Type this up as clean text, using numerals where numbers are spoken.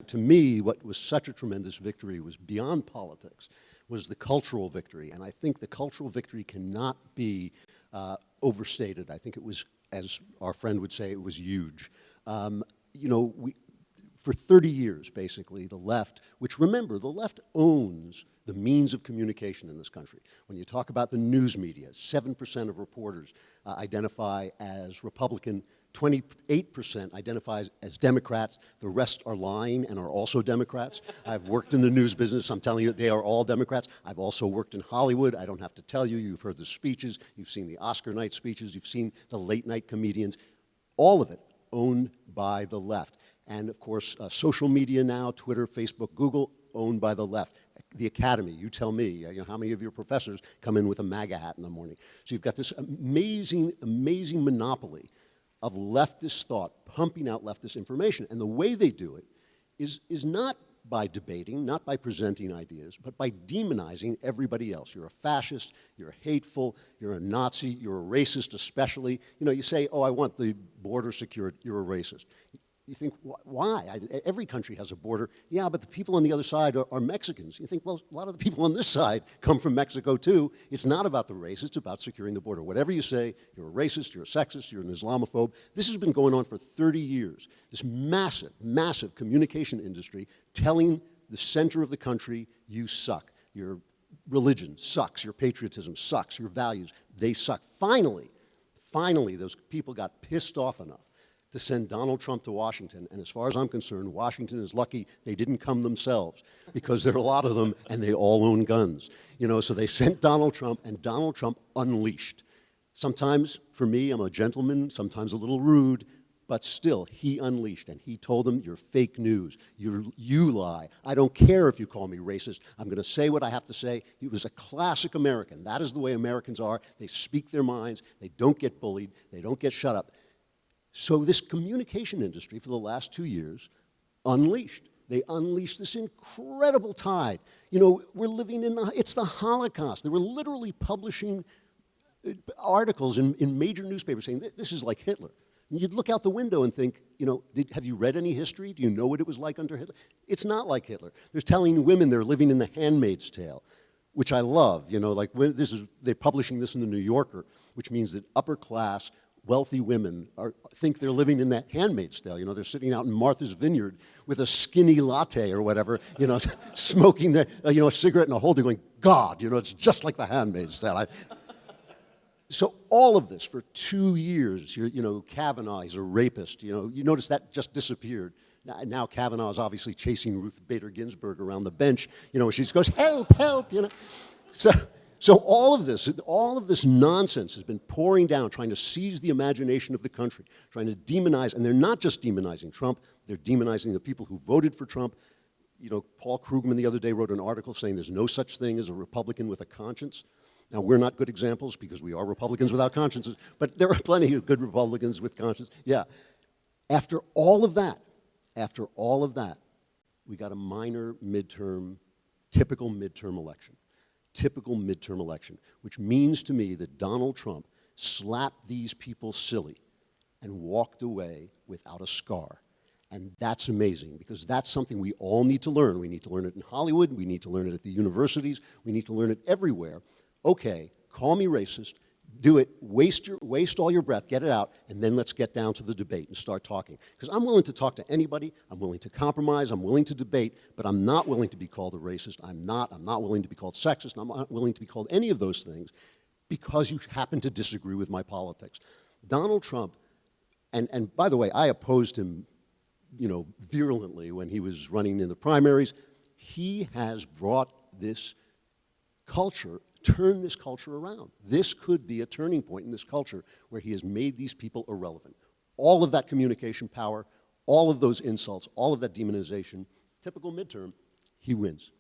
To me, what was such a tremendous victory was beyond politics, was the cultural victory. And I think the cultural victory cannot be overstated. I think it was, as our friend would say, it was huge. You know, for 30 years, basically, the left, which remember, the left owns the means of communication in this country. When you talk about the news media, 7% of reporters identify as Republican, 28% identifies as Democrats. The rest are lying and are also Democrats. I've worked in the news business. I'm telling you, they are all Democrats. I've also worked in Hollywood. I don't have to tell you. You've heard the speeches. You've seen the Oscar night speeches. You've seen the late night comedians. All of it owned by the left. And of course, social media now, Twitter, Facebook, Google, owned by the left. The academy, you tell me, you know, how many of your professors come in with a MAGA hat in the morning? So you've got this amazing, amazing monopoly of leftist thought, pumping out leftist information. And the way they do it is not by debating, not by presenting ideas, but by demonizing everybody else. You're a fascist, you're hateful, you're a Nazi, you're a racist especially. You know, you say, oh, I want the border secured, you're a racist. You think, why? Every country has a border. Yeah, but the people on the other side are Mexicans. You think, well, a lot of the people on this side come from Mexico too. It's not about the race, it's about securing the border. Whatever you say, you're a racist, you're a sexist, you're an Islamophobe. This has been going on for 30 years. This massive, massive communication industry telling the center of the country, you suck. Your religion sucks, your patriotism sucks, your values, they suck. Finally, those people got pissed off enough to send Donald Trump to Washington. And as far as I'm concerned, Washington is lucky they didn't come themselves, because there are a lot of them and they all own guns. You know, so they sent Donald Trump, and Donald Trump unleashed. Sometimes, for me, I'm a gentleman, sometimes a little rude, but still, he unleashed, and he told them, you're fake news, you lie. I don't care if you call me racist. I'm gonna say what I have to say. He was a classic American. That is the way Americans are. They speak their minds. They don't get bullied. They don't get shut up. So this communication industry for the last 2 years unleashed. They unleashed this incredible tide. You know, we're living in it's the Holocaust. They were literally publishing articles in major newspapers saying, this is like Hitler. And you'd look out the window and think, you know, have you read any history? Do you know what it was like under Hitler? It's not like Hitler. They're telling women they're living in the Handmaid's Tale, which I love. You know, like they're publishing this in the New Yorker, which means that upper class, wealthy women think they're living in that Handmaid's Tale. You know, they're sitting out in Martha's Vineyard with a skinny latte or whatever, you know, smoking a cigarette in a holder going, God, you know, it's just like the Handmaid's Tale. So all of this for 2 years, you know, Kavanaugh is a rapist. You know, you notice that just disappeared. Now Kavanaugh is obviously chasing Ruth Bader Ginsburg around the bench. You know, she goes, help, help, you know. So all of this nonsense has been pouring down, trying to seize the imagination of the country, trying to demonize, and they're not just demonizing Trump, they're demonizing the people who voted for Trump. You know, Paul Krugman the other day wrote an article saying there's no such thing as a Republican with a conscience. Now, we're not good examples because we are Republicans without consciences, but there are plenty of good Republicans with conscience. Yeah. After all of that, we got a minor midterm, typical midterm election, which means to me that Donald Trump slapped these people silly and walked away without a scar. And that's amazing, because that's something we all need to learn. We need to learn it in Hollywood. We need to learn it at the universities. We need to learn it everywhere. Okay, call me racist. Do it. Waste all your breath. Get it out. And then let's get down to the debate and start talking. Because I'm willing to talk to anybody. I'm willing to compromise. I'm willing to debate. But I'm not willing to be called a racist. I'm not willing to be called sexist. I'm not willing to be called any of those things because you happen to disagree with my politics. Donald Trump, and by the way, I opposed him, you know, virulently when he was running in the primaries. He has brought this culture, turn this culture around. This could be a turning point in this culture where he has made these people irrelevant. All of that communication power, all of those insults, all of that demonization, typical midterm, he wins.